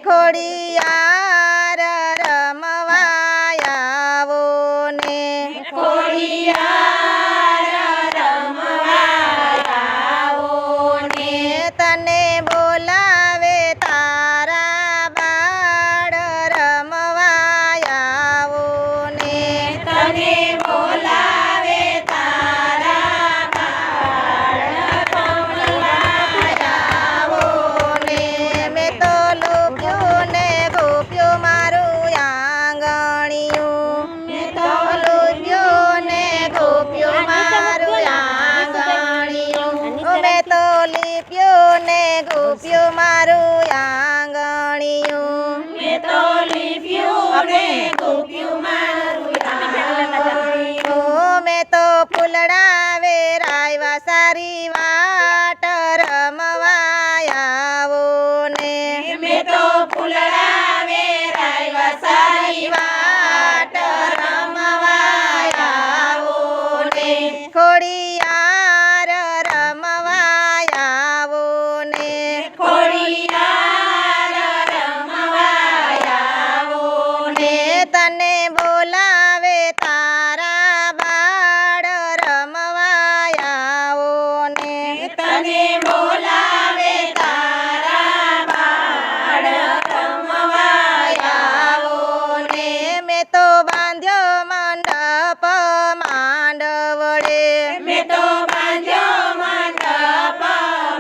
ખોડિયાર રમવા આવો ને ખોડિયાર રમવા આવો ને તને બોલાવે તારા બાળ રમવા આવો ને તને બોલાવે તારા બાળ રમવા આવો ને મેં તો લૂપ્યું ને ગોપ્યું મારું આંગણિયું મેં તો લૂપ્યું ને ગોપ્યું મારું આંગણિયું મેં તો લીપ્યું ને ગોપ્યું મારું આંગણિયું મેં તો લીપ્યું ને ગોપ્યું મારું આંગણિયું મેં તો ફૂલડા વેરાયવા સારી વાટ રમવા આવો ને મેં તો ફૂલડા વેરાયવા સારી વાટ રમવા આવો ને ખોડિયાર રમવા આવો ને ખોડિયાર રમવા આવો ને તને બોલાવે તારા બાળ રમવા આવો ને તને બોલાવે તારા બાળ રમવા આવો ને મેં તો બાંધ્યો મંડપ માંડવડે મેં તો બાંધ્યો મંડપ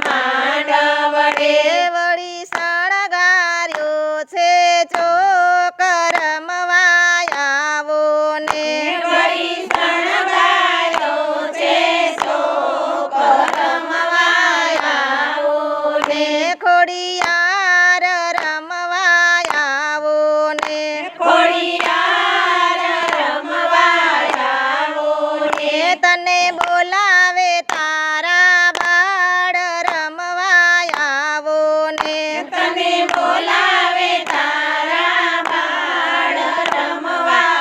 માંડવડે વળી શણગાર્યો છે ચોક રમવા આવો ને વળી શણગાર્યો છે શોક રમવા આવો ને ખોડિયાર રમવા આવો ને ખોડિયાર રમવા આવો ને તને બોલાવે તારા બાળ રમવા આવો ને તને બોલાવે તારા બાળ રમવા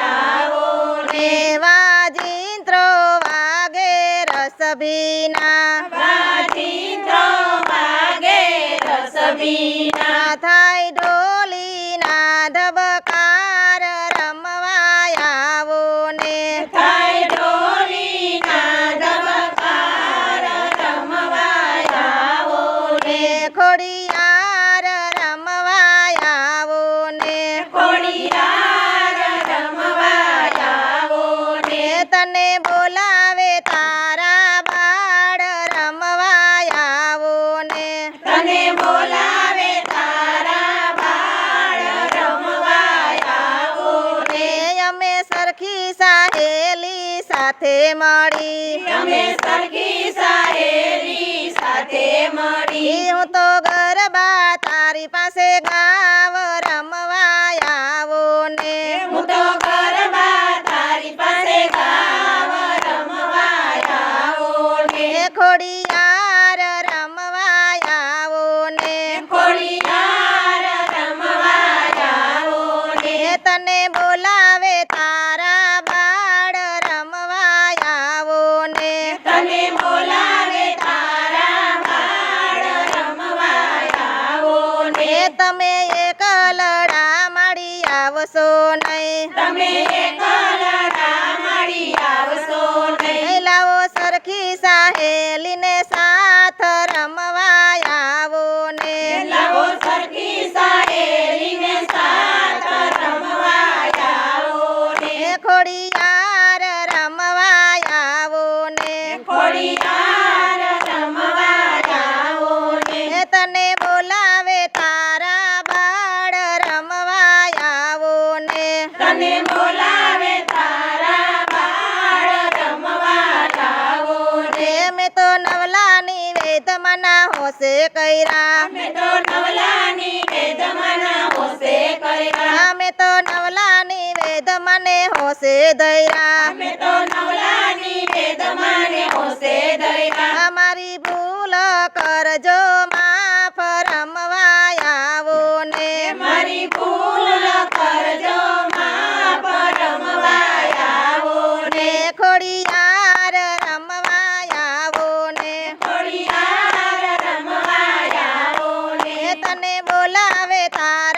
આવો ને વાજિંત્રો વાગે રસભીના વાજિંત્રો વાગે રસભીના થાય ઢોલીના ધબકાર રમવા આવો ને થાય ઢોલીના ધબકાર રમવા આવો ને ખોડિયાર રમવા આવો ને ખોડિયાર રમવા આવો ને તને બોલાવે તારા બાળ રમવા આવો ને તને બોલાવે તારા બાળ રમવા આવો ને અમે સરખી સહેલી સાથે મળી અમે સરખી સહેલી સાથે મળી હું તો ગરબા તારી પાસે ગાવ રમવા આવો ને હું તો ગરબા તારી પાસે ગાવ રમવા આવો ને ખોડિયાર રમવા આવો ને ખોડિયાર રમવા આવો ને તને બોલાવે તારા બાળ રમવા આવો ને તને બોલાવે તારા બાળ રમવા આવો ને તમે એકલડા મળી આવશો નહીં તમે એકલડા મળી આવશો નહીં લાવો સરખી સહેલીને સાથ રમવા આવો ને લાવો સરખી સહેલીને સાથ રમવા આવો ને ખોડિયાર રમવા આવો ને ખોડિયાર રમવા આવો ને તને બોલાવે તારા બાળ રમવા આવો ને તને બોલાવે તારા બાળ રમવા આવો ને મેં તો નવલાની વેદમના હોશે કર્યા અમે તો નવલાની વેદમના હોશે કર્યા મેં તો નવલાની વેદ મને હોશે ધૈરા અમે તો નવલાની વેદમાને હોશે દયા અમારી ભૂલ કરજો માફ રમવા આવો ને મારી ભૂલ કરજો માફ રમવા આવો ને ખોડિયાર રમવા આવો ને ખોડિયાર રમવા આવો ને તને બોલાવે તારા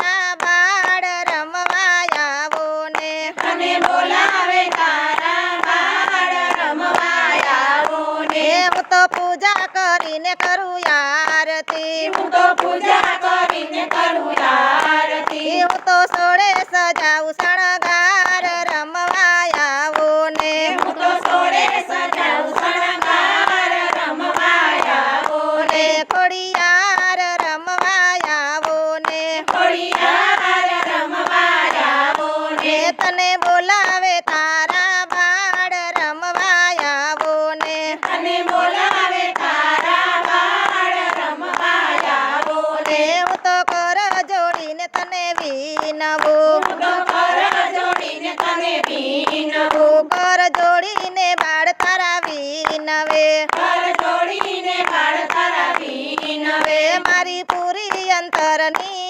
કરું આરતી હું તો પૂજા કરીને કરું આરતી હું તો સોળે સજાવું શણગાર રમવા આવો ને હું તો સોળે સજાવું શણગાર રમવા આવો ને ખોડિયાર રમવા આવો ને ખોડિયાર રમવા આવો ને તને બોલાવે તારા બાળ રમવા આવો ને અને બોલાવે તારા બાળ રમવા આવો ને હું તો કર જોડીને તને વિનવું હું તો કર જોડીને તને વિનવું હું કર જોડીને બાળ તારા વિનવે કર જોડીને બાળ તારા વિનવે મારી પૂરી અંતરની